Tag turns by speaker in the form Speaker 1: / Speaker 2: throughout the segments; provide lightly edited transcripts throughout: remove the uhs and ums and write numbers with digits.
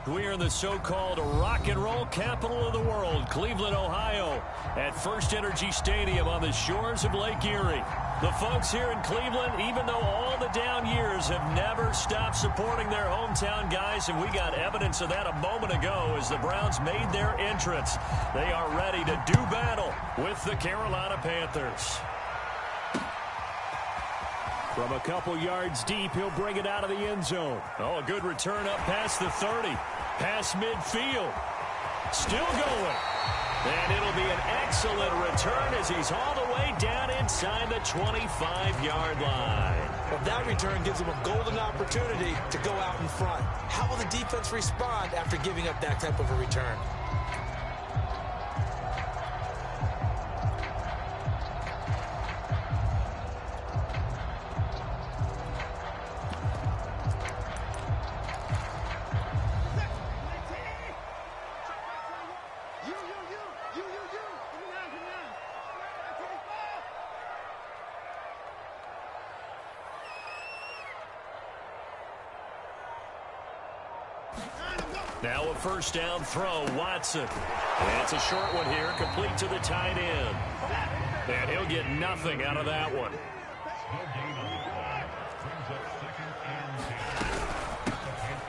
Speaker 1: We're in the so-called rock and roll capital of the world, Cleveland, Ohio, at First Energy Stadium on the shores of Lake Erie. The folks here in Cleveland, even though all the down years, have never stopped supporting their hometown guys, and we got evidence of that a moment ago as the Browns made their entrance. They are ready to do battle with the Carolina Panthers. From a couple yards deep, he'll bring it out of the end zone. Oh, a good return up past the 30. Past midfield. Still going. And it'll be an excellent return as he's all the way down inside the 25-yard line.
Speaker 2: Well, that return gives him a golden opportunity to go out in front. How will the defense respond after giving up that type of a return?
Speaker 1: Now a first down throw, Watson. And it's a short one here, complete to the tight end. And he'll get nothing out of that one.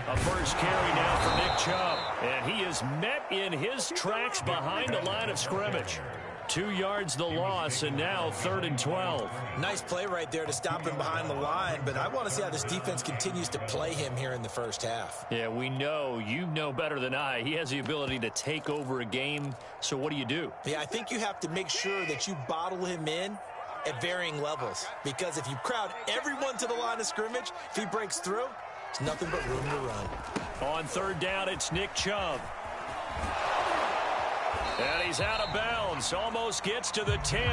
Speaker 1: A first carry now for Nick Chubb. And he is met in his tracks behind the line of scrimmage. 2 yards the loss, and now 3rd and 12.
Speaker 2: Nice play right there to stop him behind the line, but I want to see how this defense continues to play him here in the first half.
Speaker 1: Yeah, we know. You know better than I. He has the ability to take over a game, so what do you do?
Speaker 2: Yeah, I think you have to make sure that you bottle him in at varying levels, because if you crowd everyone to the line of scrimmage, if he breaks through, it's nothing but room to run.
Speaker 1: On 3rd down, it's Nick Chubb. And he's out of bounds. Almost gets to the 10.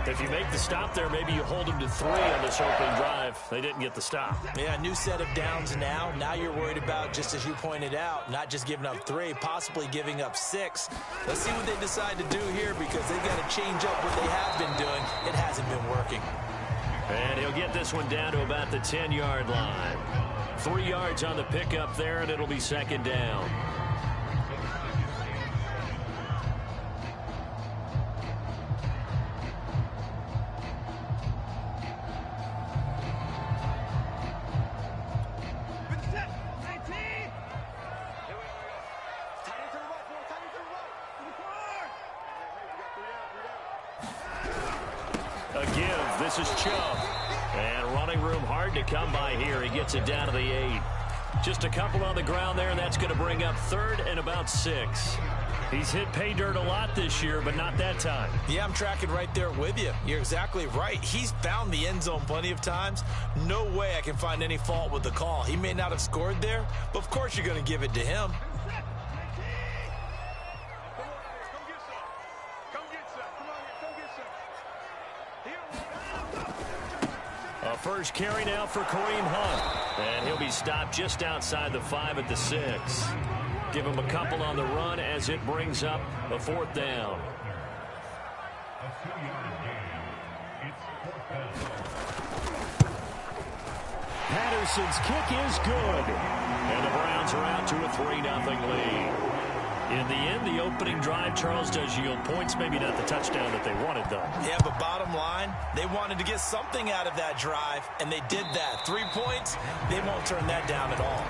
Speaker 1: If you make the stop there, maybe you hold him to 3 on this opening drive. They didn't get the stop.
Speaker 2: Yeah, new set of downs now. Now you're worried about, just as you pointed out, not just giving up 3, possibly giving up 6. Let's see what they decide to do here, because they've got to change up what they have been doing. It hasn't been working.
Speaker 1: And he'll get this one down to about the 10-yard line. 3 yards on the pickup there, and it'll be 2nd down. A give. This is Chubb. And running room hard to come by here. He gets it down to the 8. Just a couple on the ground there, and that's going to bring up 3rd and about 6. He's hit pay dirt a lot this year, but not that time.
Speaker 2: Yeah, I'm tracking right there with you. You're exactly right. He's found the end zone plenty of times. No way I can find any fault with the call. He may not have scored there, but of course you're going to give it to him.
Speaker 1: A first carry now for Kareem Hunt. And he'll be stopped just outside the 5 at the 6. Give him a couple on the run as it brings up a 4th down. Patterson's kick is good. And the Browns are out to a 3-0 lead. In the end, the opening drive, Charles, does yield points. Maybe not the touchdown that they wanted, though.
Speaker 2: Yeah, but bottom line, they wanted to get something out of that drive, and they did that. 3 points, they won't turn that down at all.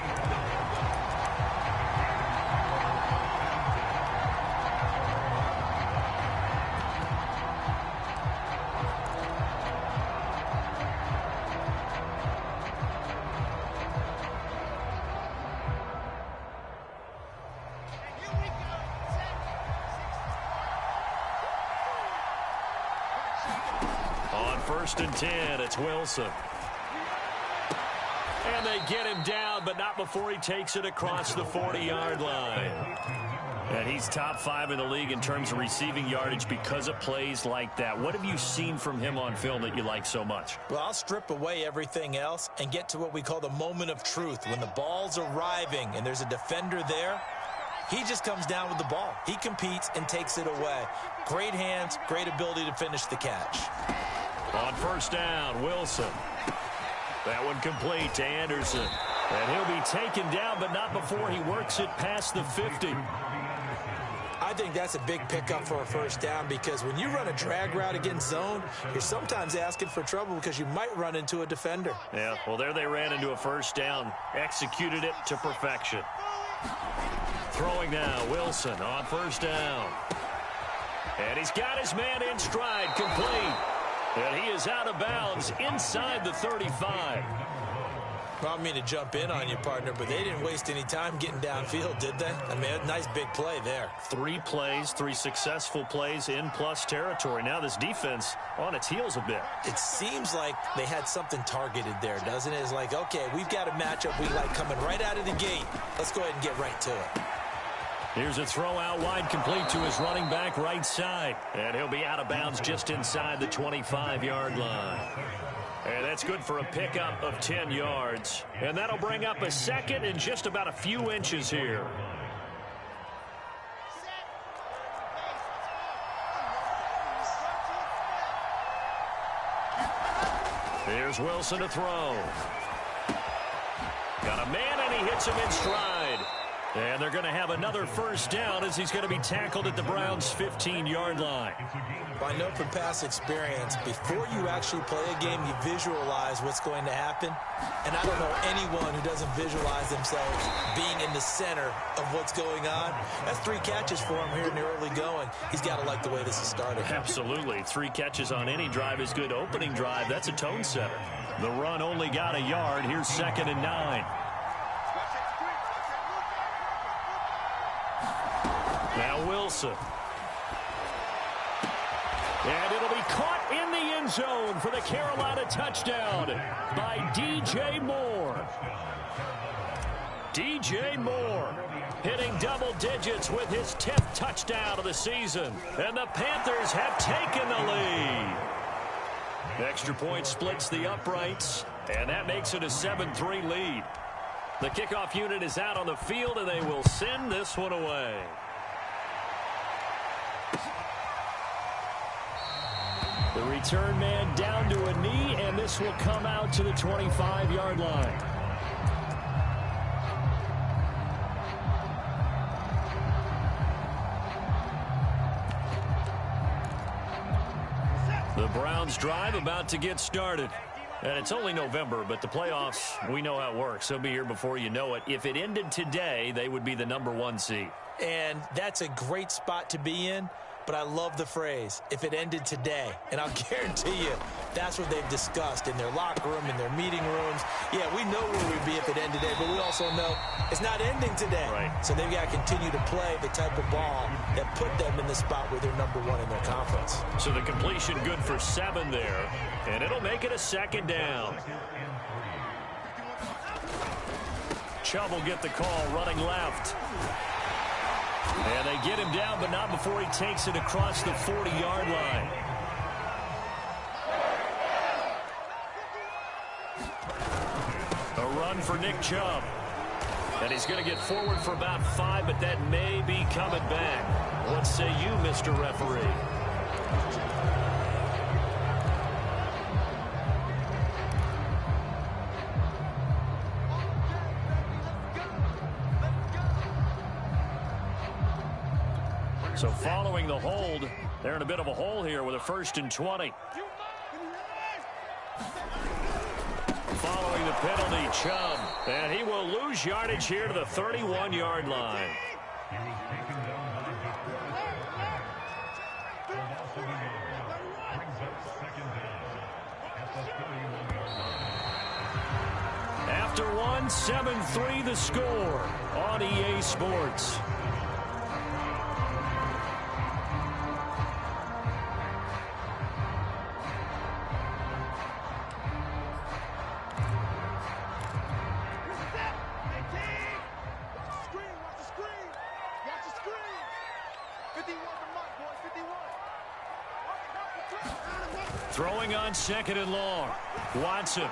Speaker 1: On 1st and 10, it's Wilson. And they get him down, but not before he takes it across the 40-yard line. And he's top 5 in the league in terms of receiving yardage because of plays like that. What have you seen from him on film that you like so much?
Speaker 2: Well, I'll strip away everything else and get to what we call the moment of truth. When the ball's arriving and there's a defender there, he just comes down with the ball. He competes and takes it away. Great hands, great ability to finish the catch.
Speaker 1: On 1st down, Wilson. That one complete to Anderson. And he'll be taken down, but not before he works it past the 50.
Speaker 2: I think that's a big pickup for a first down because when you run a drag route against zone, you're sometimes asking for trouble because you might run into a defender.
Speaker 1: Yeah, well, there they ran into a first down. Executed it to perfection. Throwing now, Wilson on first down. And he's got his man in stride, complete. And he is out of bounds inside the 35.
Speaker 2: Well, I don't mean to jump in on you, partner, but they didn't waste any time getting downfield, did they? I mean, a nice big play there.
Speaker 1: 3 plays, 3 successful plays in plus territory. Now this defense on its heels a bit.
Speaker 2: It seems like they had something targeted there, doesn't it? It's like, okay, we've got a matchup we like coming right out of the gate. Let's go ahead and get right to it.
Speaker 1: Here's a throw out wide, complete to his running back right side. And he'll be out of bounds just inside the 25-yard line. And that's good for a pickup of 10 yards. And that'll bring up a second and just about a few inches here. Here's Wilson to throw. Got a man, and he hits him in stride. And they're going to have another first down as he's going to be tackled at the Browns' 15-yard line.
Speaker 2: Well, I know from past experience, before you actually play a game, you visualize what's going to happen. And I don't know anyone who doesn't visualize themselves being in the center of what's going on. That's 3 catches for him here in the early going. He's got to like the way this is started.
Speaker 1: Absolutely. 3 catches on any drive is good. Opening drive, that's a tone setter. The run only got a yard. Here's 2nd and 9. Now Wilson. And it'll be caught in the end zone for the Carolina touchdown by DJ Moore. DJ Moore hitting double digits with his 10th touchdown of the season. And the Panthers have taken the lead. Extra point splits the uprights, and that makes it a 7-3 lead. The kickoff unit is out on the field, and they will send this one away. The return man down to a knee, and this will come out to the 25-yard line. The Browns drive about to get started. And it's only November, but the playoffs, we know how it works. They'll be here before you know it. If it ended today, they would be the #1 seed.
Speaker 2: And that's a great spot to be in. But I love the phrase, if it ended today. And I'll guarantee you, that's what they've discussed in their locker room, in their meeting rooms. Yeah, we know where we'd be if it ended today, but we also know it's not ending today.
Speaker 1: Right.
Speaker 2: So they've got to continue to play the type of ball that put them in the spot where they're #1 in their conference.
Speaker 1: So the completion good for 7 there, and it'll make it a 2nd down. Chubb will get the call running left. And they get him down, but not before he takes it across the 40-yard line. A run for Nick Chubb. And he's going to get forward for about 5, but that may be coming back. What say you, Mr. Referee? So following the hold, they're in a bit of a hole here with a 1st and 20. Following the penalty, Chubb. And he will lose yardage here to the 31-yard line. After one, 7-3 the score on EA Sports. Throwing on 2nd and long. Watson.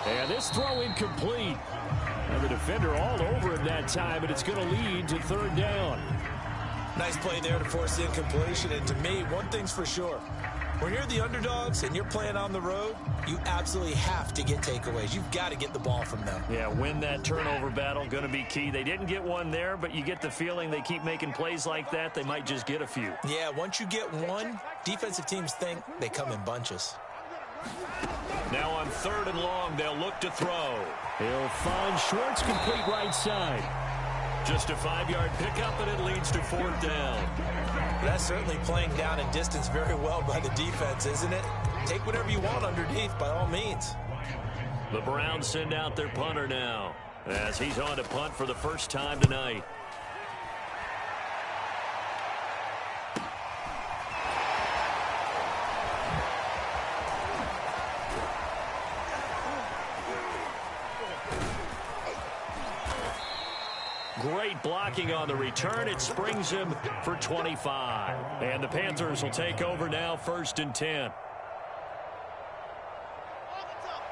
Speaker 1: And this throw incomplete. And the defender all over him that time, and it's going to lead to 3rd down.
Speaker 2: Nice play there to force the incompletion. And to me, one thing's for sure. When you're the underdogs and you're playing on the road, you absolutely have to get takeaways. You've got to get the ball from them.
Speaker 1: Yeah, win that turnover battle, going to be key. They didn't get one there, but you get the feeling they keep making plays like that, they might just get a few.
Speaker 2: Yeah, once you get one, defensive teams think they come in bunches.
Speaker 1: Now on 3rd and long, they'll look to throw. He'll find Schwartz complete right side. Just a 5-yard pickup, and it leads to 4th down.
Speaker 2: That's certainly playing down in distance very well by the defense, isn't it? Take whatever you want underneath, by all means.
Speaker 1: The Browns send out their punter now, as he's on to punt for the first time tonight. Great blocking on the return. It springs him for 25. And the Panthers will take over now, 1st and 10.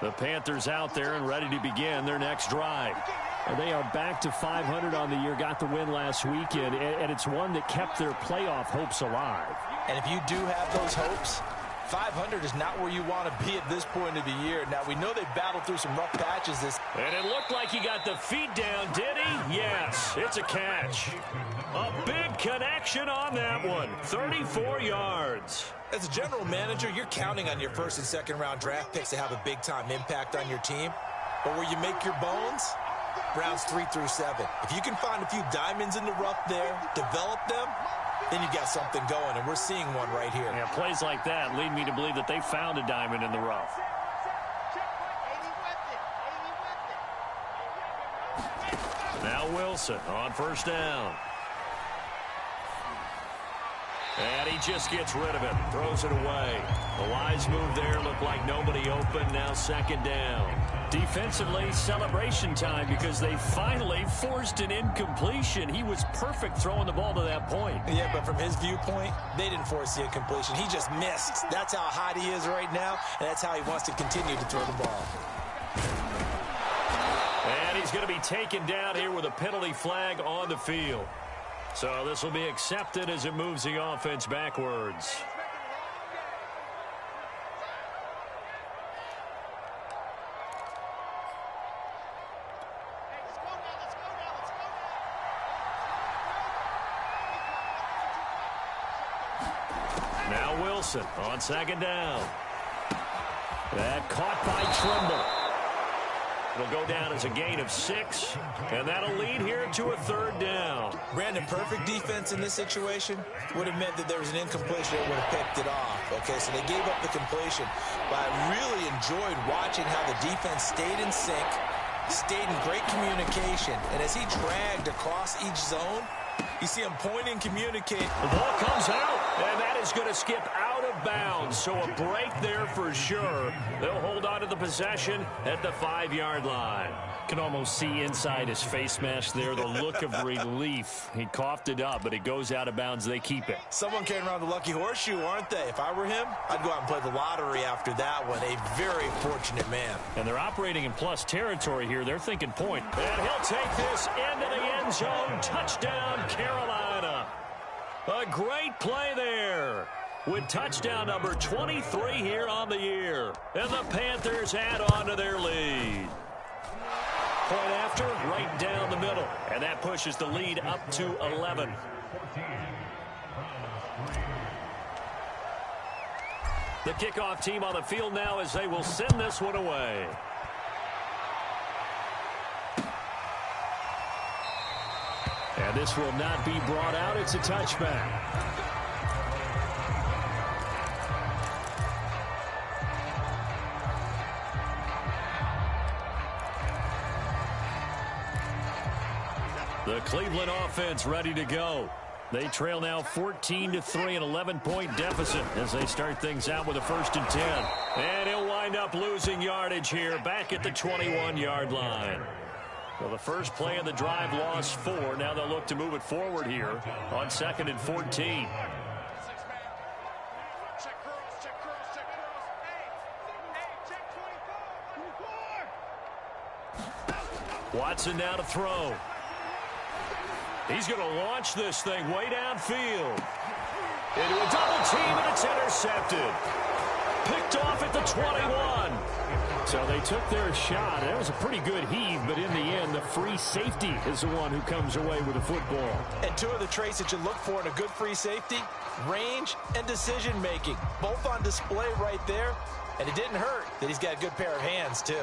Speaker 1: The Panthers out there and ready to begin their next drive. They are back to 500 on the year, got the win last weekend, and it's one that kept their playoff hopes alive.
Speaker 2: And if you do have those hopes, 500 is not where you want to be at this point of the year. Now, we know they battled through some rough patches this.
Speaker 1: And it looked like he got the feet down, did he? Yes, it's a catch. A big connection on that one. 34 yards.
Speaker 2: As a general manager, you're counting on your 1st and 2nd round draft picks to have a big-time impact on your team. But where you make your bones, rounds 3 through 7. If you can find a few diamonds in the rough there, develop them, then you got something going, and we're seeing one right here.
Speaker 1: Yeah, plays like that lead me to believe that they found a diamond in the rough. Now Wilson on 1st down. And he just gets rid of it, throws it away. A wise move there, looked like nobody open, now 2nd down. Defensively, celebration time because they finally forced an incompletion. He was perfect throwing the ball to that point.
Speaker 2: Yeah, but from his viewpoint, they didn't force the incompletion. He just missed. That's how hot he is right now, and that's how he wants to continue to throw the ball.
Speaker 1: And he's going to be taken down here with a penalty flag on the field. So this will be accepted as it moves the offense backwards. Now Wilson on 2nd down. That caught by Trimble. It'll go down as a gain of 6, and that'll lead here to a 3rd down.
Speaker 2: Brandon, perfect defense in this situation would have meant that there was an incompletion that would have picked it off. Okay, so they gave up the completion, but I really enjoyed watching how the defense stayed in sync, stayed in great communication, and as he dragged across each zone, you see him point and communicate.
Speaker 1: The ball comes out, and that is going to skip out of bounds. So a break there for sure. They'll hold on to the possession at the 5-yard line. Can almost see inside his face mask there the look of relief. He coughed it up, but it goes out of bounds. They keep it.
Speaker 2: Someone carrying around the lucky horseshoe, aren't they? If I were him, I'd go out and play the lottery after that one. A very fortunate man.
Speaker 1: And they're operating in plus territory here. They're thinking point. And he'll take this into the end zone. Touchdown, Carolina. A great play there with touchdown number 23 here on the year. And the Panthers add on to their lead. Point after, right down the middle. And that pushes the lead up to 11. The kickoff team on the field now as they will send this one away. And this will not be brought out. It's a touchback. The Cleveland offense ready to go. They trail now 14-3, an 11-point deficit as they start things out with a 1st and 10. And he'll wind up losing yardage here back at the 21-yard line. Well, the first play of the drive lost 4. Now they'll look to move it forward here on 2nd and 14. Watson now to throw. He's going to launch this thing way downfield. Into a double team, and it's intercepted. Picked off at the 21. So they took their shot. That was a pretty good heave, but in the end, the free safety is the one who comes away with the football.
Speaker 2: And two of the traits that you look for in a good free safety, range and decision-making. Both on display right there, and it didn't hurt that he's got a good pair of hands, too.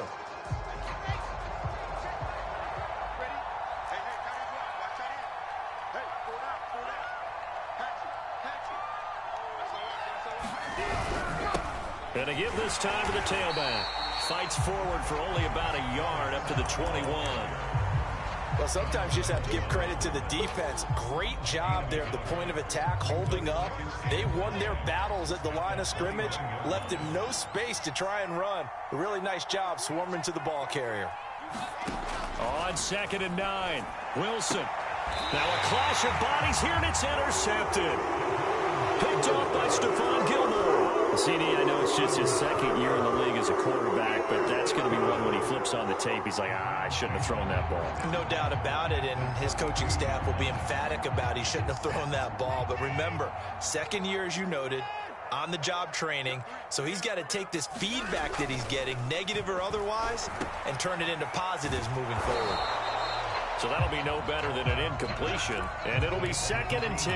Speaker 1: And to give this time to the tailback. Fights forward for only about a yard up to the 21.
Speaker 2: Well, sometimes you just have to give credit to the defense. Great job there at the point of attack, holding up. They won their battles at the line of scrimmage, left him no space to try and run. A really nice job swarming to the ball carrier.
Speaker 1: On 2nd and 9, Wilson. Now a clash of bodies here, and it's intercepted. Picked off by Stephon Gilmore. CD, I know it's just his second year in the league as a quarterback, but that's going to be one when he flips on the tape. He's like, I shouldn't have thrown that ball.
Speaker 2: No doubt about it, and his coaching staff will be emphatic about he shouldn't have thrown that ball. But remember, second year, as you noted, on-the-job training, so he's got to take this feedback that he's getting, negative or otherwise, and turn it into positives moving forward.
Speaker 1: So that'll be no better than an incompletion, and it'll be 2nd and 10.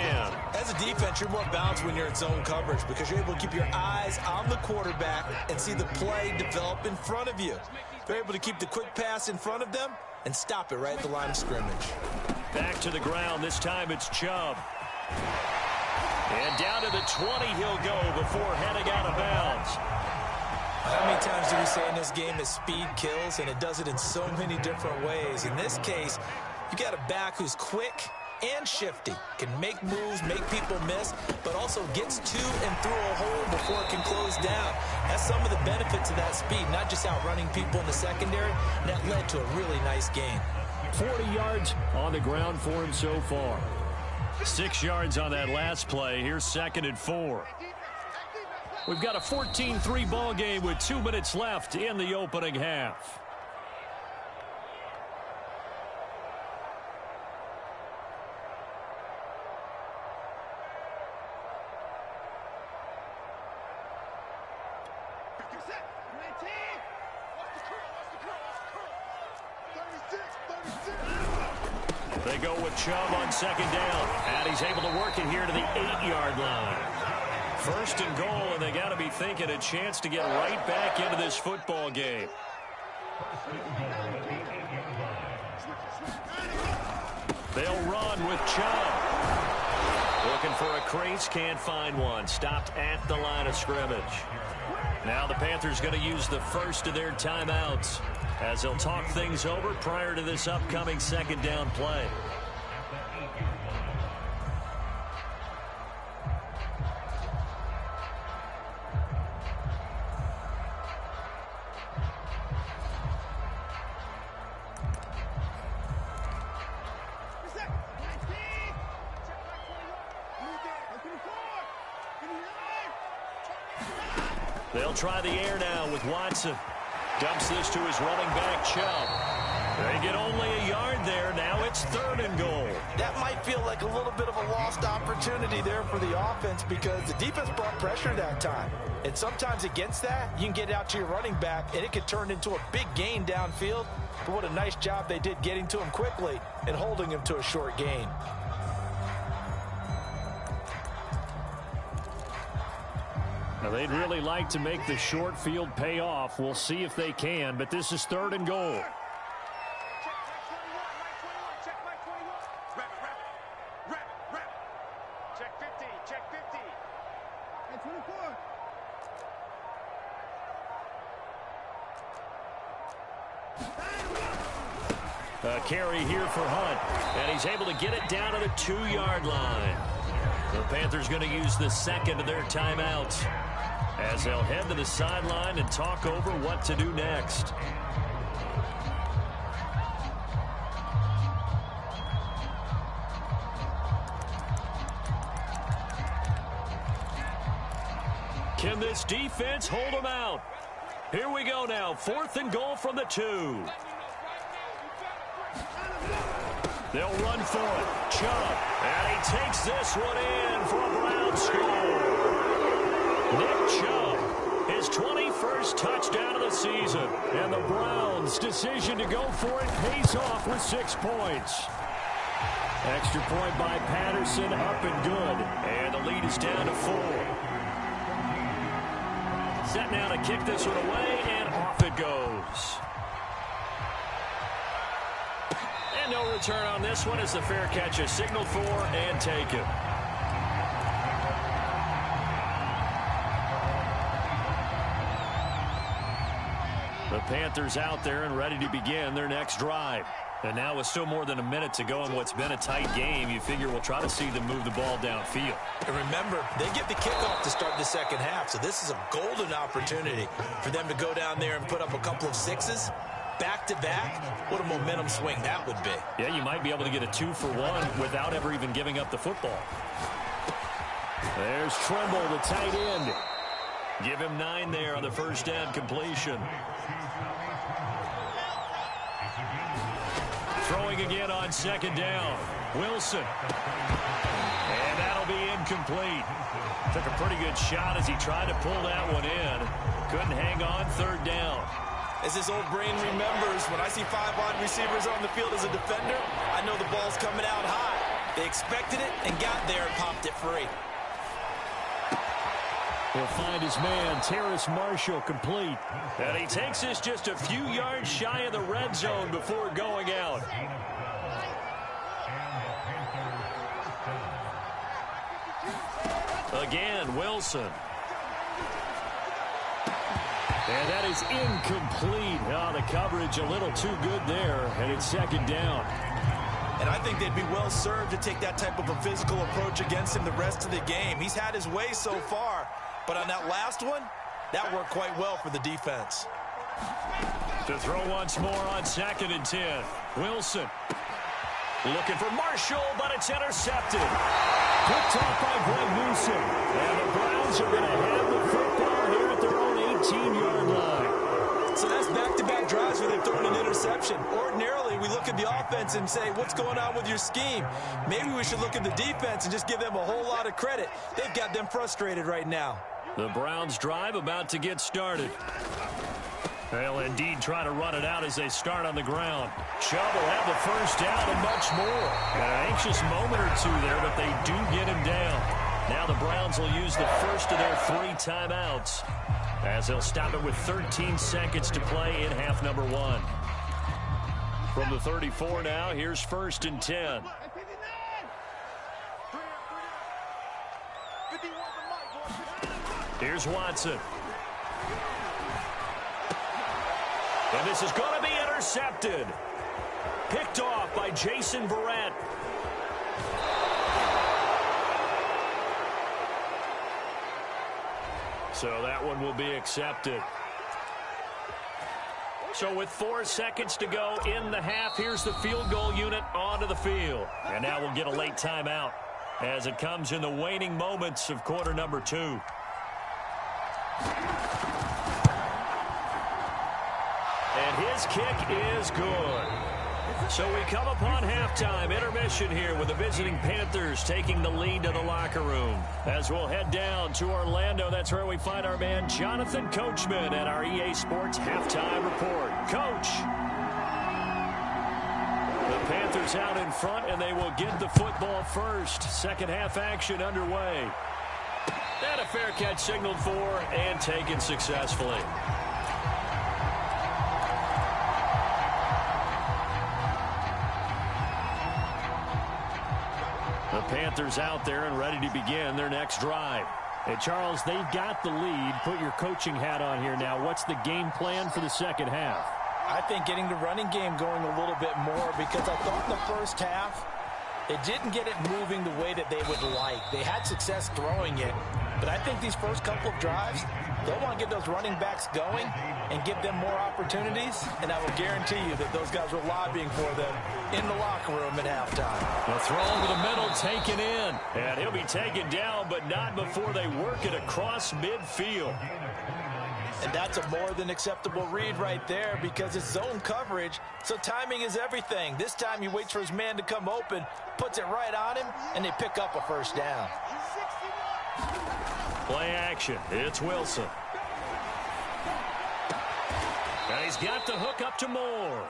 Speaker 2: As a defense, you're more balanced when you're in zone coverage because you're able to keep your eyes on the quarterback and see the play develop in front of you. You're able to keep the quick pass in front of them and stop it right at the line of scrimmage.
Speaker 1: Back to the ground. This time it's Chubb. And down to the 20 he'll go before heading out of bounds.
Speaker 2: How many times do we say in this game that speed kills, and it does it in so many different ways? In this case, you got a back who's quick and shifty, can make moves, make people miss, but also gets to and through a hole before it can close down. That's some of the benefits of that speed, not just outrunning people in the secondary, and that led to a really nice gain.
Speaker 1: 40 yards on the ground for him so far. 6 yards on that last play. Here's 2nd and 4. We've got a 14-3 ball game with 2 minutes left in the opening half. They go with Chubb on 2nd down, and he's able to work it here to the 8-yard line. 1st and goal, and they got to be thinking a chance to get right back into this football game. They'll run with Chubb. Looking for a crease, can't find one. Stopped at the line of scrimmage. Now the Panthers going to use the first of their timeouts as they'll talk things over prior to this upcoming 2nd down play. They'll try the air now with Watson. Dumps this to his running back, Chubb. They get only a yard there. Now it's 3rd and goal.
Speaker 2: That might feel like a little bit of a lost opportunity there for the offense because the defense brought pressure that time. And sometimes against that, you can get out to your running back, and it could turn into a big gain downfield. But what a nice job they did getting to him quickly and holding him to a short gain.
Speaker 1: Now, they'd really like to make the short field pay off. We'll see if they can, but this is 3rd and goal. A carry here for Hunt, and he's able to get it down to the 2-yard line. The Panthers going to use the 2nd of their timeouts as they'll head to the sideline and talk over what to do next. Can this defense hold them out? Here we go now. 4th and goal from the 2. They'll run for it. Chubb. And he takes this one in for a Brown score. Chubb, his 21st touchdown of the season. And the Browns' decision to go for it pays off with 6 points. Extra point by Patterson, up and good. And the lead is down to 4. Set now to kick this one away, and off it goes. And no return on this one as the fair catch is signaled for and taken. The Panthers out there and ready to begin their next drive. And now with still more than a minute to go in what's been a tight game, you figure we'll try to see them move the ball downfield. And remember, they get the kickoff to start the second half, so this is a golden opportunity for them to go down there and put up a couple of sixes. Back-to-back, what a momentum swing that would be. Yeah, you might be able to get a 2-for-1 without ever even giving up the football. There's Tremble, the tight end. Give him 9 there on the first down completion. Throwing again on second down. Wilson. And that'll be incomplete. Took a pretty good shot as he tried to pull that one in. Couldn't hang on third down. As this old brain remembers, when I see 5 wide receivers on the field as a defender, I know the ball's coming out high. They expected it and got there and popped it free. He'll find his man, Terrace Marshall, complete. And he takes this just a few yards shy of the red zone before going out. Again, Wilson. And that is incomplete. Oh, the coverage a little too good there, and it's second down. And I think they'd be well served to take that type of a physical approach against him the rest of the game. He's had his way so far, but on that last one, that worked quite well for the defense. To throw once more on 2nd and 10. Wilson looking for Marshall, but it's intercepted. Picked off by Greg Newsom. And the Browns are going to have the football here at their own 18-yard line. So that's back-to-back drives where they've thrown an interception. Ordinarily, we look at the offense and say, what's going on with your scheme? Maybe we should look at the defense and just give them a whole lot of credit. They've got them frustrated right now. The Browns drive about to get started. They'll indeed try to run it out as they start on the ground. Chubb will have the first down and much more. An anxious moment or two there, but they do get him down. Now the Browns will use the first of their 3 timeouts as they'll stop it with 13 seconds to play in half number 1. From the 34 now, here's 1st and 10. Here's Watson. And this is going to be intercepted. Picked off by Jason Verrett. So that one will be accepted. So with 4 seconds to go in the half, here's the field goal unit onto the field. And now we'll get a late timeout as it comes in the waning moments of quarter number 2. And his kick is good. So we come upon halftime intermission here with the visiting Panthers taking the lead to the locker room. As we'll head down to Orlando, that's where we find our man Jonathan Coachman at our EA Sports Halftime Report. Coach. The Panthers out in front, and they will get the football first. Second half action underway. And a fair catch signaled for and taken successfully. The Panthers out there and ready to begin their next drive. Hey, Charles, they've got the lead. Put your coaching hat on here now. What's the game plan for the second half?
Speaker 2: I think getting the running game going a little bit more, because I thought in the first half they didn't get it moving the way that they would like. They had success throwing it, but I think these first couple of drives, they'll want to get those running backs going and give them more opportunities, and I will guarantee you that those guys were lobbying for them in the locker room at halftime.
Speaker 1: The throw over the middle taken in, and he'll be taken down, but not before they work it across midfield.
Speaker 2: And that's a more than acceptable read right there, because it's zone coverage, so timing is everything. This time he waits for his man to come open, puts it right on him, and they pick up a first down.
Speaker 1: Play action. It's Wilson. And he's got the hook up to Moore.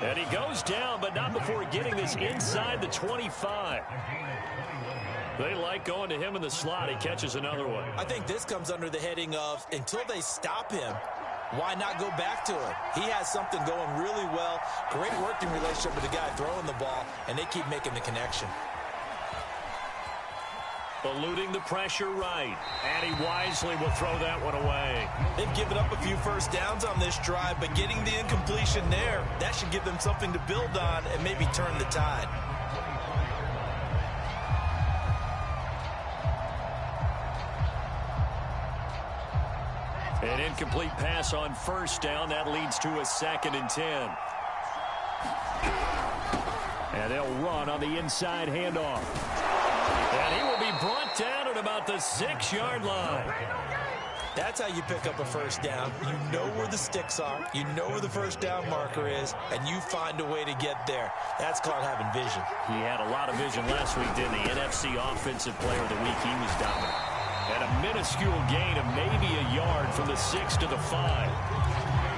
Speaker 1: And he goes down, but not before getting this inside the 25. They like going to him in the slot. He catches another one.
Speaker 2: I think this comes under the heading of, until they stop him, why not go back to him? He has something going really well. Great working relationship with the guy throwing the ball, and they keep making the connection.
Speaker 1: Eluding the pressure right. And he wisely will throw that one away.
Speaker 2: They've given up a few first downs on this drive, but getting the incompletion there, that should give them something to build on and maybe turn the tide.
Speaker 1: An incomplete pass on first down. That leads to a 2nd and 10. And they'll run on the inside handoff. And he will be brought down at about the 6-yard line.
Speaker 2: That's how you pick up a first down. You know where the sticks are. You know where the first down marker is, and you find a way to get there. That's called having vision.
Speaker 1: He had a lot of vision last week, didn't he? NFC Offensive Player of the Week. He was dominant. And a minuscule gain of maybe a yard from the 6 to the 5.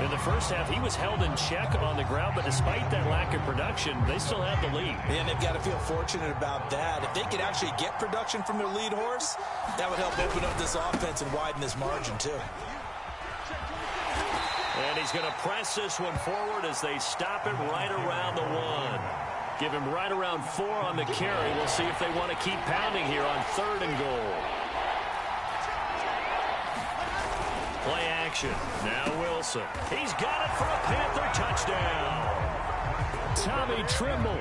Speaker 1: In the first half, he was held in check on the ground, but despite that lack of production, they still have the lead.
Speaker 2: And they've got to feel fortunate about that. If they could actually get production from their lead horse, that would help open up this offense and widen this margin, too.
Speaker 1: And he's going to press this one forward as they stop him right around the 1. Give him right around 4 on the carry. We'll see if they want to keep pounding here on 3rd and goal. Play action. Now Wilson. He's got it for a Panther touchdown. Tommy Tremble,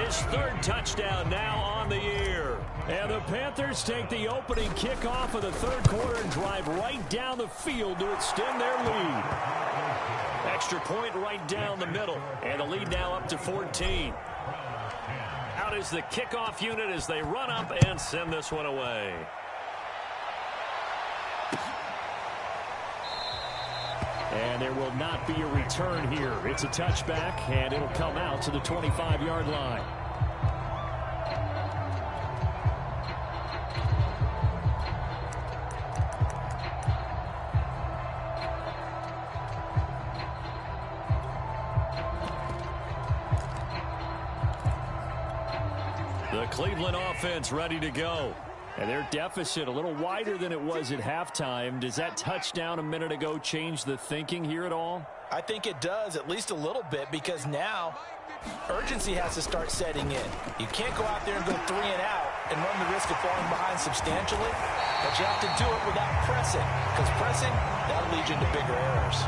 Speaker 1: his 3rd touchdown now on the year. And the Panthers take the opening kickoff of the 3rd quarter and drive right down the field to extend their lead. Extra point right down the middle. And the lead now up to 14. Out is the kickoff unit as they run up and send this one away. And there will not be a return here. It's a touchback, and it'll come out to the 25-yard line. The Cleveland offense ready to go. And their deficit a little wider than it was at halftime. Does that touchdown a minute ago change the thinking here at all?
Speaker 2: I think it does, at least a little bit, because now urgency has to start setting in. You can't go out there and go 3 and out and run the risk of falling behind substantially, but you have to do it without pressing, because pressing, that'll lead you into bigger errors.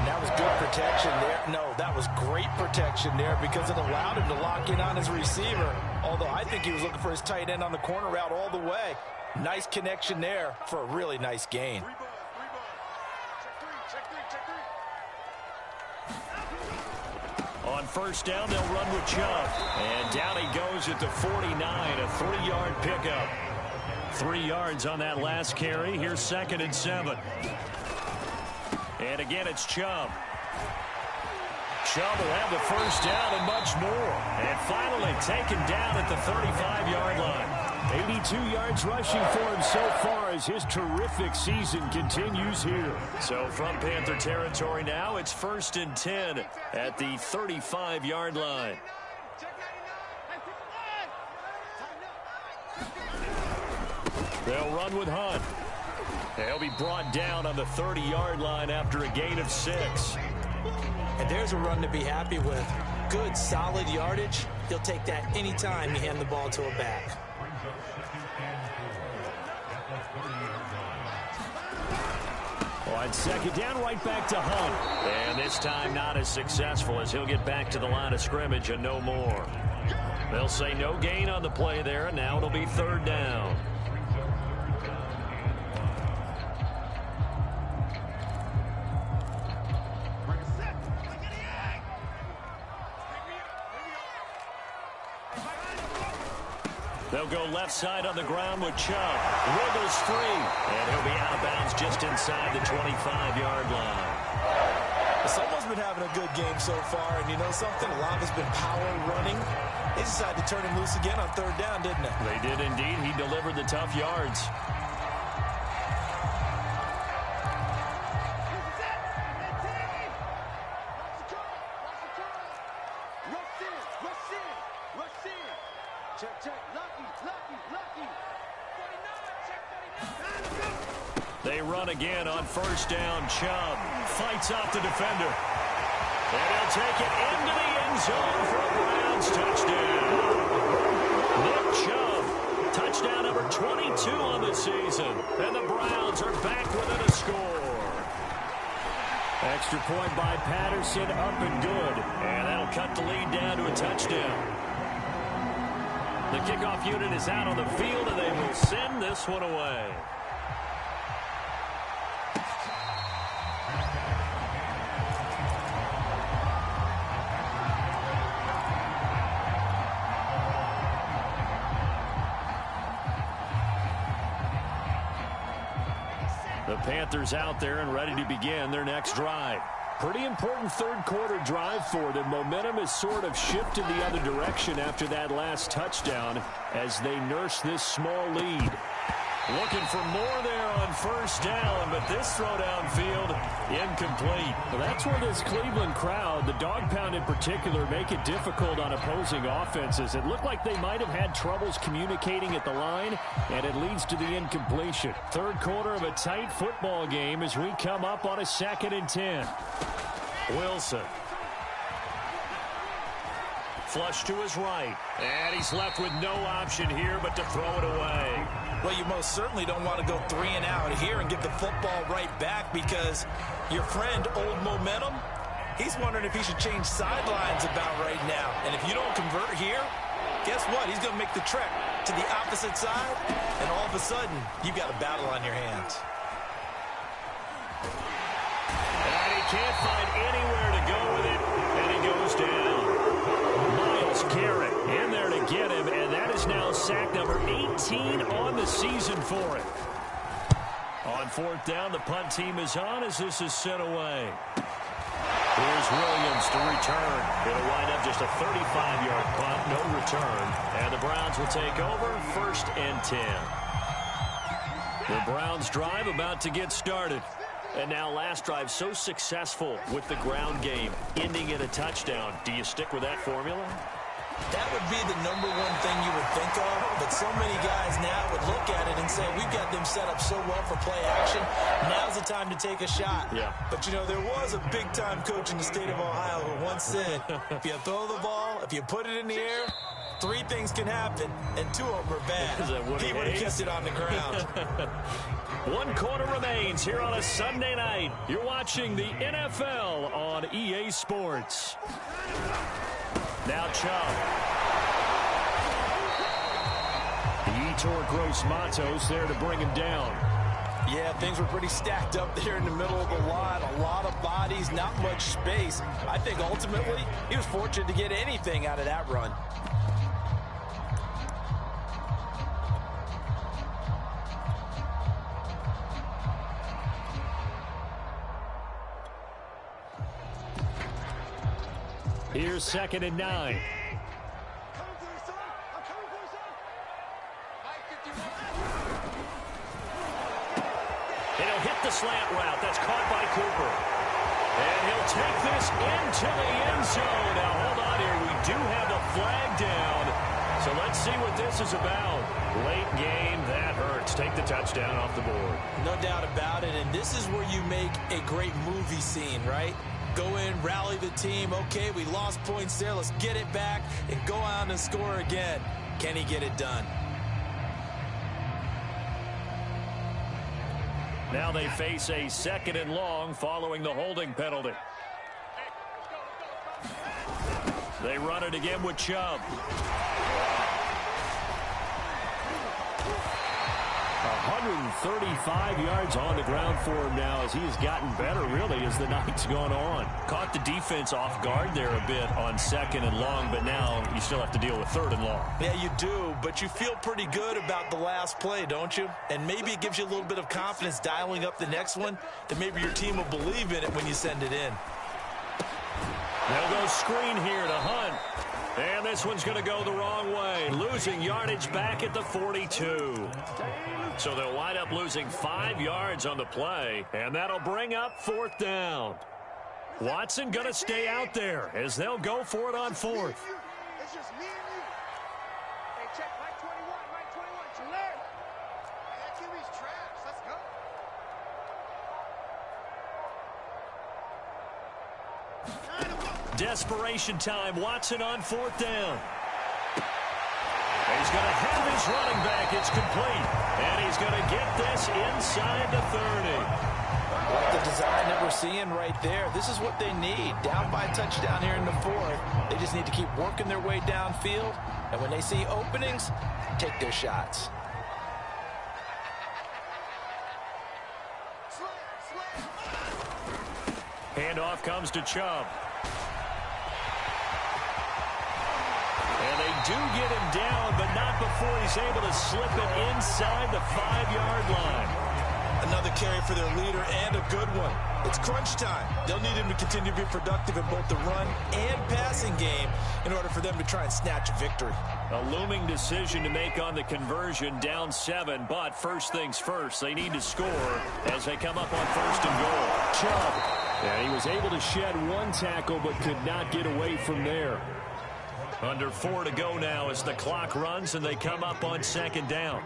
Speaker 2: And that was good protection there. No, that was great protection there because it allowed him to lock in on his receiver, although I think he was looking for his tight end on the corner route all the way. Nice connection there for a really nice gain. On first down, they'll run with Chubb. And down he goes at the 49, a 3-yard pickup. 3 yards on that last carry. Here's 2nd and 7. And again, it's Chubb. Chubb will have the first down and much more. And finally taken down at the 35-yard line. 82 yards rushing for him so far as his terrific season continues here. So from Panther territory now, it's 1st and 10 at the 35-yard line. They'll run with Hunt. They'll be brought down on the 30-yard line after a gain of 6. And there's a run to be happy with. Good, solid yardage. He'll take that anytime you hand the ball to a back.
Speaker 1: On 2nd down, right back to Hunt. And this time not as successful as he'll get back to the line of scrimmage and no more. They'll say no gain on the play there, and now it'll be 3rd down. They'll go left side on the ground with Chubb. Wiggles free. And he'll be out of bounds just inside the 25-yard line.
Speaker 2: Someone's been having a good game so far, and you know something? A lot has been power running. They decided to turn him loose again on 3rd down, didn't they?
Speaker 1: They did indeed. He delivered the tough yards. They run again on first down. Chubb fights off the defender. And he'll take it into the end zone for a Browns touchdown. Nick Chubb, touchdown number 22 on the season. And the Browns are back within a score. Extra point by Patterson, up and good. And that'll cut the lead down to a touchdown. The kickoff unit is out on the field, and they will send this one away. The Panthers out there and ready to begin their next drive. Pretty important third quarter drive for them. Momentum has sort of shifted the other direction after that last touchdown as they nurse this small lead. Looking for more there on first down, but this throw downfield incomplete. Well, that's where this Cleveland crowd, the dog pound in particular, make it difficult on opposing offenses. It looked like they might have had troubles communicating at the line, and it leads to the incompletion. Third quarter of a tight football game as we come up on a 2nd and 10. Wilson. Flush to his right. And he's left with no option here but to throw it away.
Speaker 2: Well, you most certainly don't want to go 3 and out here and give the football right back because your friend, Old Momentum, he's wondering if he should change sidelines about right now. And if you don't convert here, guess what? He's going to make the trek to the opposite side, and all of a sudden, you've got a battle on your hands.
Speaker 1: And he can't find anywhere to go with it, and he goes down. Myles Garrett in there to get him, and that is now sack number 18 on the season for him. On 4th down, the punt team is on as this is sent away. Here's Williams to return. It'll wind up just a 35-yard punt, no return. And the Browns will take over 1st and 10. The Browns drive about to get started. And now last drive so successful with the ground game, ending in a touchdown. Do you stick with that formula?
Speaker 2: That would be the number one thing you would think of, but so many guys now would look at it and say, we've got them set up so well for play action. Now's the time to take a shot. Yeah. But, you know, there was a big-time coach in the state of Ohio who once said, if you throw the ball, if you put it in the air, 3 things can happen, and 2 of them are bad. He would have kept it on the ground.
Speaker 1: 1 quarter remains here on a Sunday night. You're watching the NFL on EA Sports. Now Chubb. Yetur Gross-Matos there to bring him down.
Speaker 2: Yeah, things were pretty stacked up there in the middle of the lot. A lot of bodies, not much space. I think ultimately he was fortunate to get anything out of that run.
Speaker 1: Here's 2nd and 9. And he'll hit the slant route. That's caught by Cooper. And he'll take this into the end zone. Now, hold on here. We do have a flag down. So let's see what this is about. Late game, that hurts. Take the touchdown off the board.
Speaker 2: No doubt about it. And this is where you make a great movie scene, right? Go in, rally the team. Okay, we lost points there. Let's get it back and go out and score again. Can he get it done?
Speaker 1: Now they face a 2nd and long following the holding penalty. They run it again with Chubb. 135 yards on the ground for him now as he has gotten better, really, as the night's gone on. Caught the defense off guard there a bit on 2nd and long, but now you still have to deal with 3rd and long.
Speaker 2: Yeah, you do, but you feel pretty good about the last play, don't you? And maybe it gives you a little bit of confidence dialing up the next one, that maybe your team will believe in it when you send it in.
Speaker 1: They'll go screen here to Hunt. And this one's going to go the wrong way. Losing yardage back at the 42. So they'll wind up losing 5 yards on the play. And that'll bring up 4th down. Watson going to stay out there as they'll go for it on 4th. Desperation time. Watson on 4th down. He's going to have his running back. It's complete. And he's going to get this inside the 30.
Speaker 2: Like the design that we're seeing right there. This is what they need. Down by a touchdown here in the 4th. They just need to keep working their way downfield. And when they see openings, take their shots.
Speaker 1: Handoff comes to Chubb. And they do get him down, but not before he's able to slip it inside the 5-yard line.
Speaker 2: Another carry for their leader and a good one. It's crunch time. They'll need him to continue to be productive in both the run and passing game in order for them to try and snatch a victory.
Speaker 1: A looming decision to make on the conversion, down 7, but first things first, they need to score as they come up on 1st and goal. Chubb. And he was able to shed 1 tackle but could not get away from there. Under 4 to go now as the clock runs and they come up on 2nd down.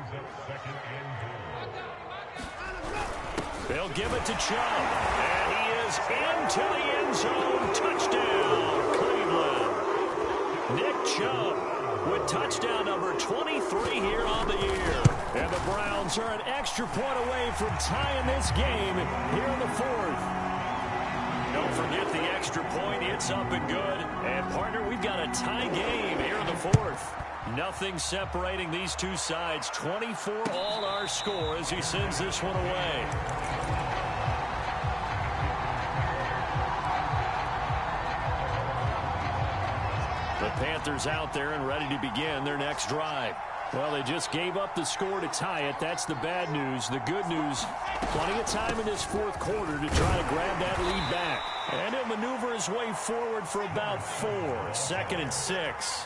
Speaker 1: They'll give it to Chubb. And he is into the end zone. Touchdown, Cleveland. Nick Chubb with touchdown number 23 here on the year. And the Browns are an extra point away from tying this game here in the 4th. Don't forget the extra point. It's up and good. And, partner, we've got a tie game here in the 4th. Nothing separating these two sides. 24 all our score as he sends this one away. The Panthers out there and ready to begin their next drive. Well, they just gave up the score to tie it. That's the bad news. The good news, plenty of time in this 4th quarter to try to grab that lead back. And he'll maneuver his way forward for about 4. 2nd and 6.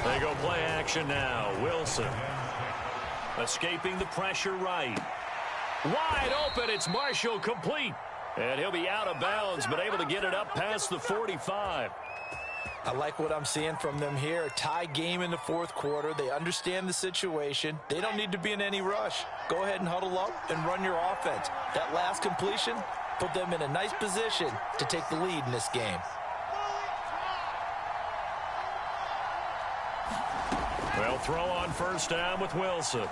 Speaker 1: They go play action now. Wilson escaping the pressure right. Wide open. It's Marshall, complete. And he'll be out of bounds, but able to get it up past the 45.
Speaker 2: I like what I'm seeing from them here. A tie game in the 4th quarter. They understand the situation. They don't need to be in any rush. Go ahead and huddle up and run your offense. That last completion put them in a nice position to take the lead in this game.
Speaker 1: They'll throw on 1st down with Wilson.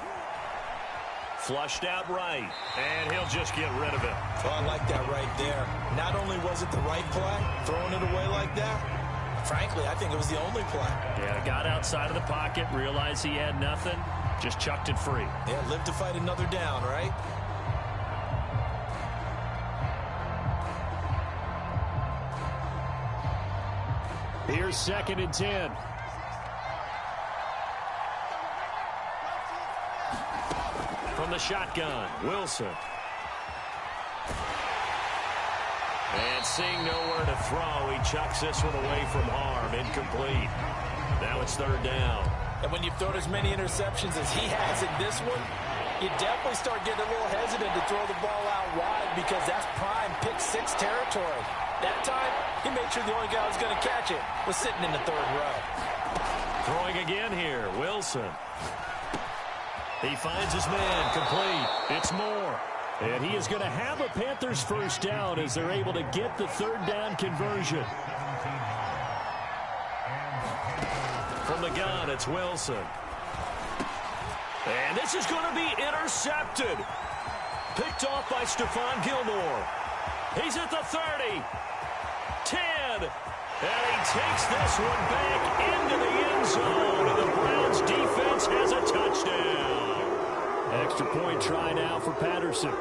Speaker 1: Flushed out right, and he'll just get rid of it.
Speaker 2: Well, I like that right there. Not only was it the right play, throwing it away like that, frankly, I think it was the only play.
Speaker 1: Yeah, got outside of the pocket, realized he had nothing, just chucked it free.
Speaker 2: Yeah, live to fight another down, right?
Speaker 1: Here's 2nd and 10. From the shotgun, Wilson. And seeing nowhere to throw, he chucks this one away from harm. Incomplete. Now it's 3rd down.
Speaker 2: And when you've thrown as many interceptions as he has in this one, you definitely start getting a little hesitant to throw the ball out wide because that's prime pick-6 territory. That time, he made sure the only guy who was going to catch it was sitting in the 3rd row.
Speaker 1: Throwing again here, Wilson. He finds his man, complete. It's Moore. And he is going to have a Panthers 1st down as they're able to get the 3rd down conversion. From the gun, it's Wilson. And this is going to be intercepted. Picked off by Stephon Gilmore. He's at the 30. 10. And he takes this one back into the end zone. And the Browns defense has a touchdown. Extra point try now for Patterson.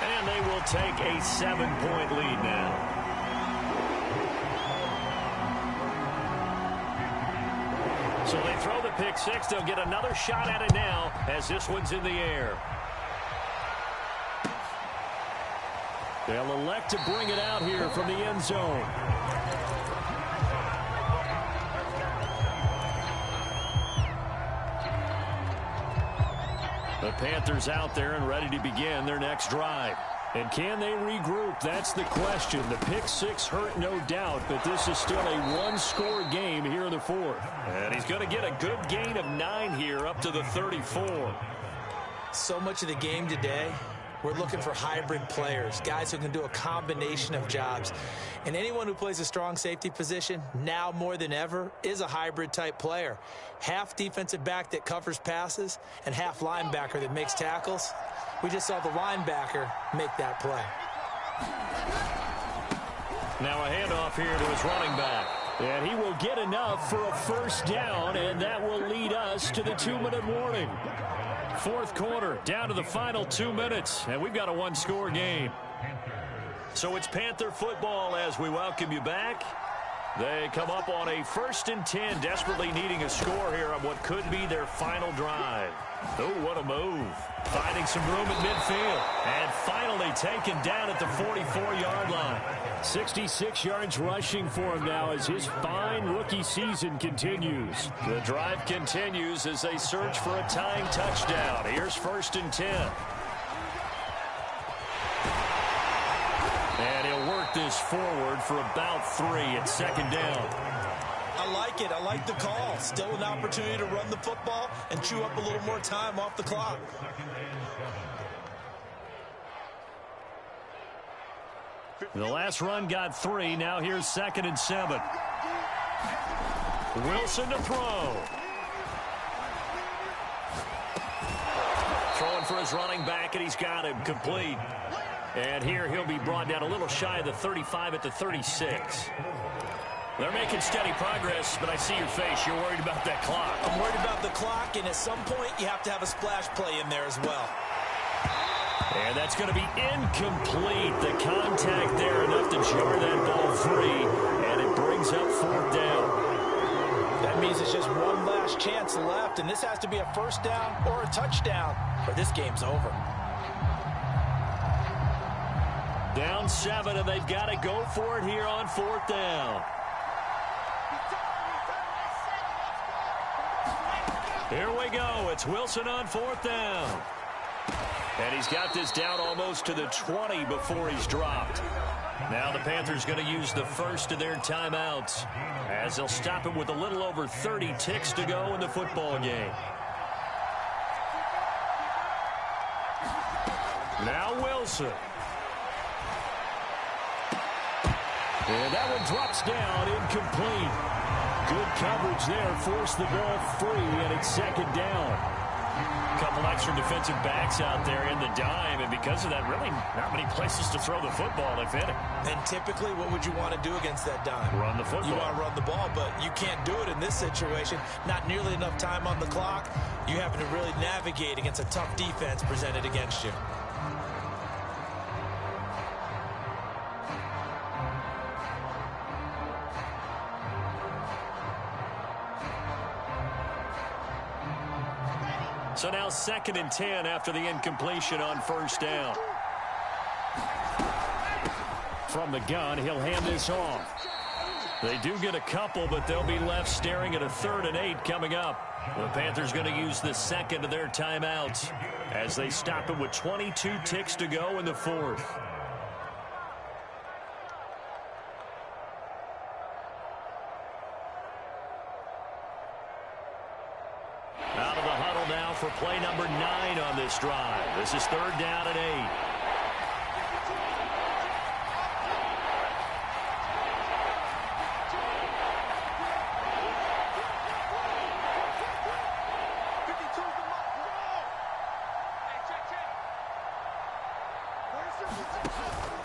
Speaker 1: And they will take a 7-point lead now. So they throw the pick-6. They'll get another shot at it now as this one's in the air. They'll elect to bring it out here from the end zone. The Panthers out there and ready to begin their next drive. And can they regroup? That's the question. The pick-6 hurt, no doubt, but this is still a one-score game here in the 4th. And he's going to get a good gain of 9 here up to the 34.
Speaker 2: So much of the game today, we're looking for hybrid players, guys who can do a combination of jobs. And anyone who plays a strong safety position, now more than ever, is a hybrid-type player. Half defensive back that covers passes and half linebacker that makes tackles. We just saw the linebacker make that play.
Speaker 1: Now a handoff here to his running back. And he will get enough for a first down, and that will lead us to the 2-minute warning. Fourth quarter, down to the final 2 minutes, and we've got a one-score game. So it's Panther football as we welcome you back. They come up on a 1st and 10, desperately needing a score here on what could be their final drive. Oh, what a move. Finding some room at midfield. And finally taken down at the 44-yard line. 66 yards rushing for him now as his fine rookie season continues. The drive continues as they search for a tying touchdown. Here's 1st and 10. And he'll work this forward for about 3 at 2nd down.
Speaker 2: I like it. I like the call. Still an opportunity to run the football and chew up a little more time off the clock.
Speaker 1: The last run got 3. Now here's 2nd and 7. Wilson to throw. Throwing for his running back, and he's got him complete. And here he'll be brought down a little shy of the 35 at the 36. They're making steady progress, but I see your face. You're worried about that clock.
Speaker 2: I'm worried about the clock, and at some point you have to have a splash play in there as well.
Speaker 1: And that's going to be incomplete. The contact there enough to jar that ball free, and it brings up 4th down.
Speaker 2: That means it's just one last chance left, and this has to be a first down or a touchdown, or this game's over.
Speaker 1: Down 7, and they've got to go for it here on 4th down. Here we go. It's Wilson on 4th down. And he's got this down almost to the 20 before he's dropped. Now the Panthers going to use the first of their timeouts as they'll stop him with a little over 30 ticks to go in the football game. Now Wilson. And that one drops down, incomplete. Good coverage there, forced the ball free, and it's 2nd down. A couple extra defensive backs out there in the dime, and because of that, really not many places to throw the football, if any.
Speaker 2: And typically, what would you want to do against that dime?
Speaker 1: Run the football.
Speaker 2: You want to run the ball, but you can't do it in this situation. Not nearly enough time on the clock. You having to really navigate against a tough defense presented against you.
Speaker 1: So now 2nd and 10 after the incompletion on 1st down. From the gun, he'll hand this off. They do get a couple, but they'll be left staring at a 3rd and 8 coming up. The Panthers going to use the 2nd of their timeouts as they stop it with 22 ticks to go in the 4th. Out of the huddle now for play number 9 on this drive. This is 3rd down and 8.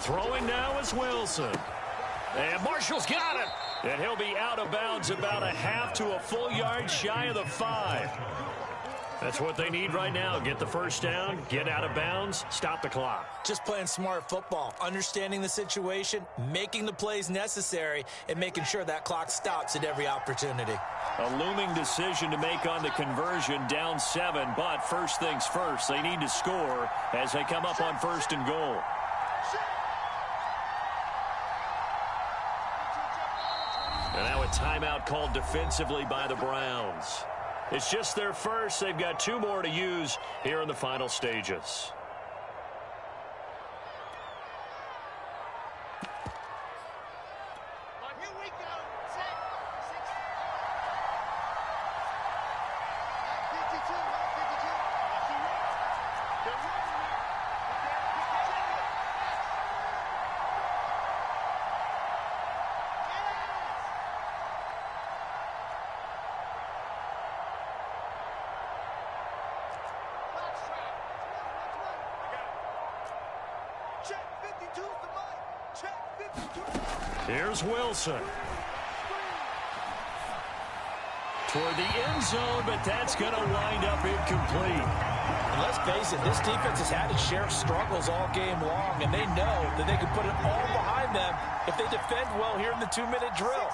Speaker 1: Throwing now is Wilson. And Marshall's got it. And he'll be out of bounds about a half to a full yard shy of the 5. That's what they need right now. Get the first down, get out of bounds, stop the clock.
Speaker 2: Just playing smart football, understanding the situation, making the plays necessary, and making sure that clock stops at every opportunity.
Speaker 1: A looming decision to make on the conversion, down 7, but first things first, they need to score as they come up on 1st and goal. And now a timeout called defensively by the Browns. It's just their first. They've got 2 more to use here in the final stages. Here's Wilson. Toward the end zone, but that's going to wind up incomplete.
Speaker 2: And let's face it, this defense has had its share of struggles all game long, and they know that they can put it all behind them if they defend well here in the 2-minute drill.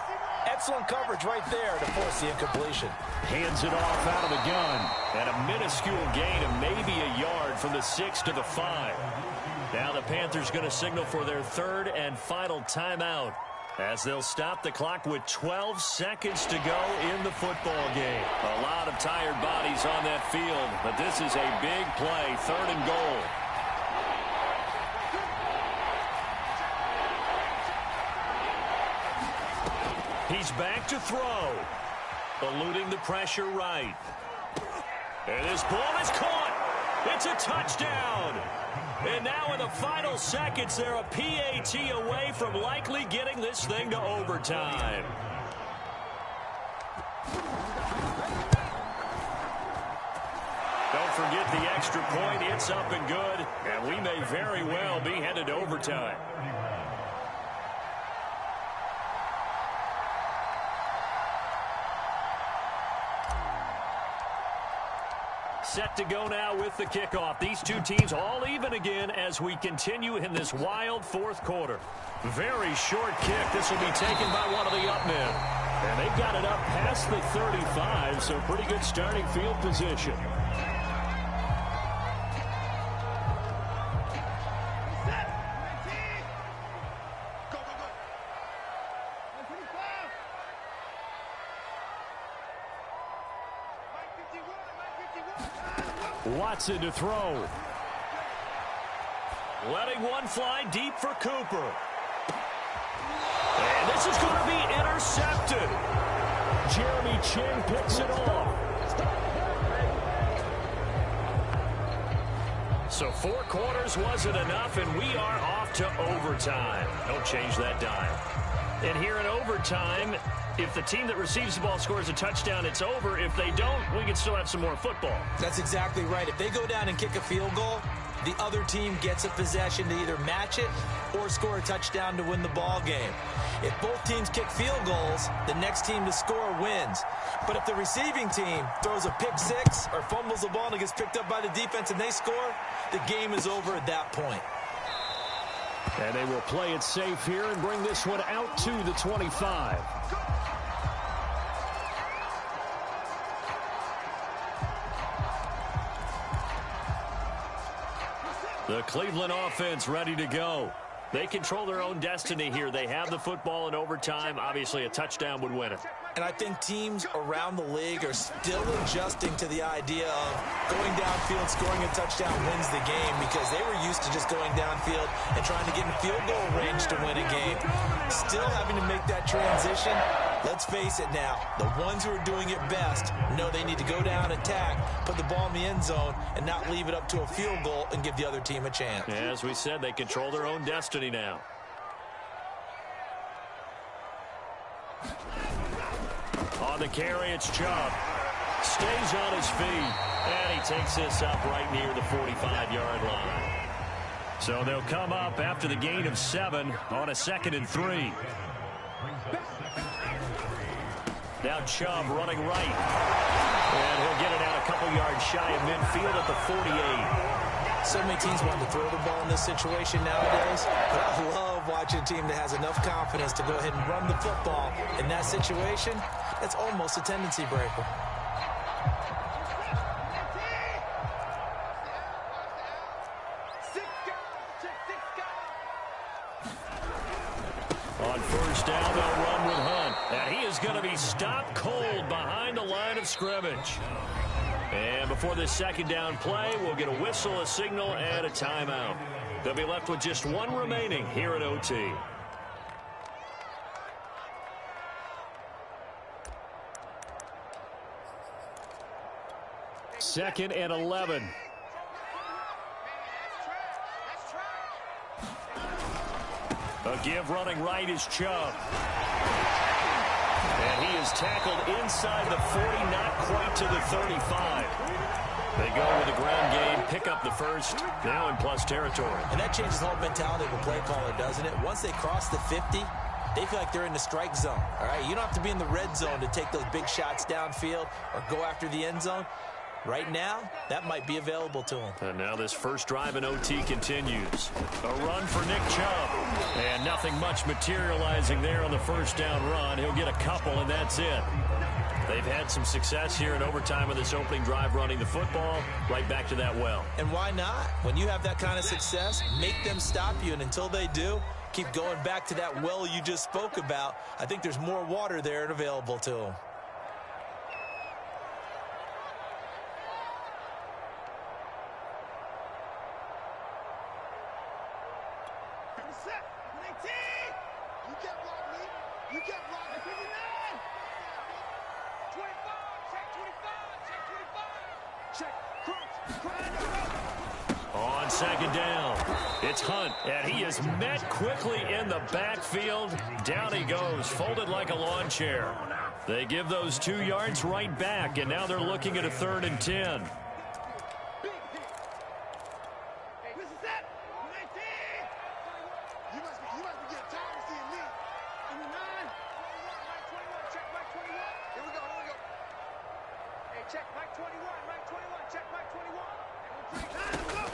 Speaker 2: Excellent coverage right there to force the incompletion.
Speaker 1: Hands it off out of the gun. And a minuscule gain of maybe a yard from the 6 to the 5. Now the Panthers going to signal for their third and final timeout, as they'll stop the clock with 12 seconds to go in the football game. A lot of tired bodies on that field, but this is a big play, 3rd and goal. He's back to throw, eluding the pressure right. And this ball is caught. It's a touchdown. And now in the final seconds, they're a PAT away from likely getting this thing to overtime. Don't forget the extra point. It's up and good. And we may very well be headed to overtime. Set to go now with the kickoff. These two teams all even again as we continue in this wild 4th quarter. Very short kick. This will be taken by one of the up men. And they've got it up past the 35, so pretty good starting field position. Watson to throw. Letting one fly deep for Cooper. And this is going to be intercepted. Jeremy Chinn picks it off. So 4 quarters wasn't enough, and we are off to overtime. Don't change that dime. And here in overtime, if the team that receives the ball scores a touchdown, it's over. If they don't, we can still have some more football.
Speaker 2: That's exactly right. If they go down and kick a field goal, the other team gets a possession to either match it or score a touchdown to win the ball game. If both teams kick field goals, the next team to score wins. But if the receiving team throws a pick 6 or fumbles the ball and it gets picked up by the defense and they score, the game is over at that point.
Speaker 1: And they will play it safe here and bring this one out to the 25. The Cleveland offense ready to go. They control their own destiny here. They have the football in overtime. Obviously, a touchdown would win it.
Speaker 2: And I think teams around the league are still adjusting to the idea of going downfield, scoring a touchdown wins the game, because they were used to just going downfield and trying to get in field goal range to win a game. Still having to make that transition. Let's face it now, the ones who are doing it best know they need to go down, attack, put the ball in the end zone, and not leave it up to a field goal and give the other team a chance.
Speaker 1: Yeah, as we said, they control their own destiny now. On the carry, it's Chubb. Stays on his feet, and he takes this up right near the 45-yard line. So they'll come up after the gain of 7 on a 2nd and 3. Now Chubb running right. And he'll get it out a couple yards shy of midfield at the 48.
Speaker 2: So many teams want to throw the ball in this situation nowadays, but I love watching a team that has enough confidence to go ahead and run the football. In that situation, that's almost a tendency breaker.
Speaker 1: On first down, they'll run with Hunt. And he is going to be stopped cold behind the line of scrimmage. And before this 2nd down play, we'll get a whistle, a signal, and a timeout. They'll be left with just 1 remaining here at OT. Second and 11. A give running right is Chubb. And he is tackled inside the 40, not quite to the 35. They go with the ground game. pick up the first, now in plus territory.
Speaker 2: And that changes the whole mentality of a play caller, doesn't it? Once they cross the 50, they feel like they're in the strike zone, all right? You don't have to be in the red zone to take those big shots downfield or go after the end zone. Right now, that might be available to him.
Speaker 1: And now this first drive in OT continues. A run for Nick Chubb. And nothing much materializing there on the first down run. He'll get a couple, and that's it. They've had some success here in overtime with this opening drive running the football. Right back to that well.
Speaker 2: And why not? When you have that kind of success, make them stop you. And until they do, keep going back to that well you just spoke about. I think there's more water there and available to them.
Speaker 1: On second down, it's Hunt, and he is met quickly in the backfield. Down he goes, folded like a lawn chair. They give those 2 yards right back, and now they're looking at a 3rd and 10.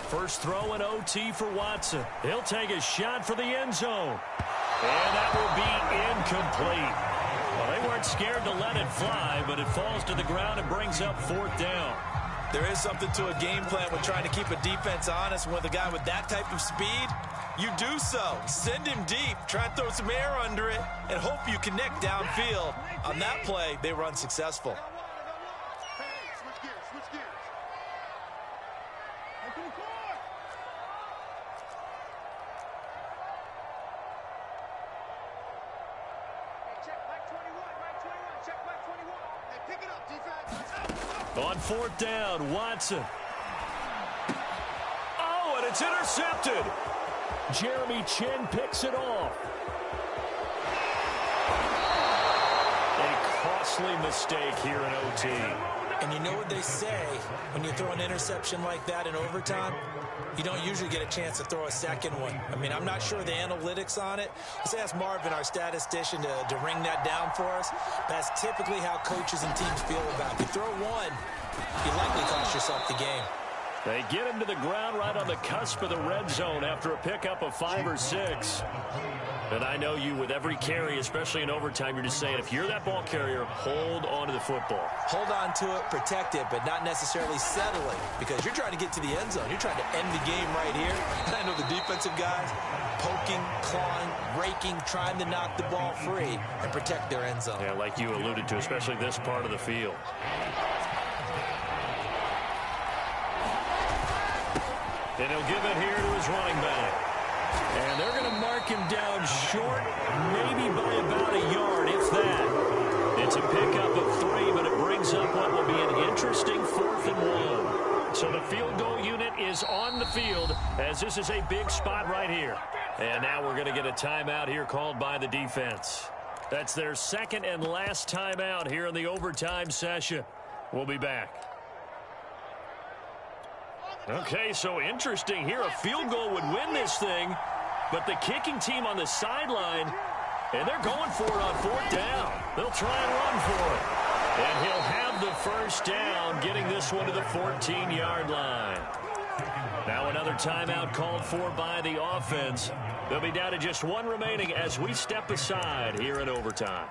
Speaker 1: First throw in OT for Watson. He'll take a shot for the end zone. And that will be incomplete. Well, they weren't scared to let it fly, but it falls to the ground and brings up 4th down.
Speaker 2: There is something to a game plan with trying to keep a defense honest. With a guy with that type of speed, you do so. Send him deep, try and throw some air under it, and hope you connect downfield. On that play, they were unsuccessful.
Speaker 1: On 4th down, Watson. Oh, and it's intercepted. Jeremy Chinn picks it off. A costly mistake here in OT.
Speaker 2: And you know what they say, when you throw an interception like that in overtime, you don't usually get a chance to throw a second one. I mean, I'm not sure the analytics on it. Let's ask Marvin, our statistician, to ring that down for us. That's typically how coaches and teams feel about it. If you throw one, you likely cost yourself the game.
Speaker 1: They get him to the ground right on the cusp of the red zone after a pickup of 5 or 6. And I know you, with every carry, especially in overtime, you're just saying, if you're that ball carrier, hold on to the football.
Speaker 2: Hold on to it, protect it, but not necessarily settle it, because you're trying to get to the end zone. You're trying to end the game right here. And I know the defensive guys poking, clawing, raking, trying to knock the ball free and protect their end zone.
Speaker 1: Yeah, like you alluded to, especially this part of the field. And he'll give it here to his running back. And they're going to mark him down short, maybe by about a yard, if that. It's a pickup of 3, but it brings up what will be an interesting 4th and 1. So the field goal unit is on the field, as this is a big spot right here. And now we're going to get a timeout here called by the defense. That's their 2nd and last timeout here in the overtime session. We'll be back. Okay, so interesting here. A field goal would win this thing, but the kicking team on the sideline, and they're going for it on 4th down. They'll try and run for it. And he'll have the first down, getting this one to the 14-yard line. Now another timeout called for by the offense. They'll be down to just 1 remaining as we step aside here in overtime.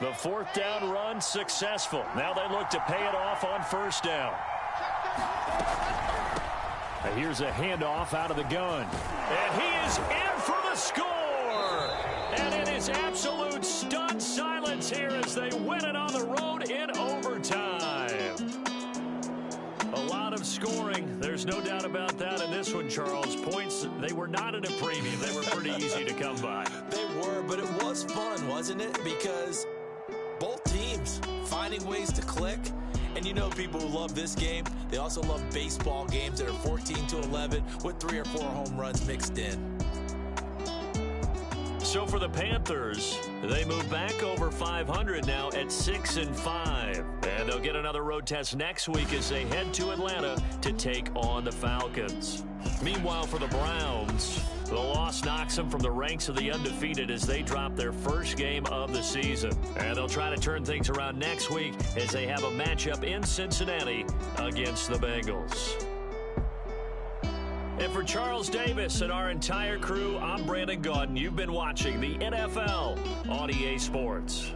Speaker 1: The 4th down run successful. Now they look to pay it off on 1st down. And here's a handoff out of the gun. And he is in for the score. And it is absolute stunned silence here as they win it on the road in overtime. A lot of scoring. There's no doubt about that in this one, Charles. Points, they were not in a preview. They were pretty easy to come by.
Speaker 2: They were, but it was fun, wasn't it? Because both teams finding ways to click. And you know people who love this game, they also love baseball games that are 14-11 with 3 or 4 home runs mixed in.
Speaker 1: So for the Panthers, they move back over 500 now at 6-5. And they'll get another road test next week as they head to Atlanta to take on the Falcons. Meanwhile, for the Browns, the loss knocks them from the ranks of the undefeated as they drop their first game of the season. And they'll try to turn things around next week as they have a matchup in Cincinnati against the Bengals. And for Charles Davis and our entire crew, I'm Brandon Gaudin. You've been watching the NFL on EA Sports.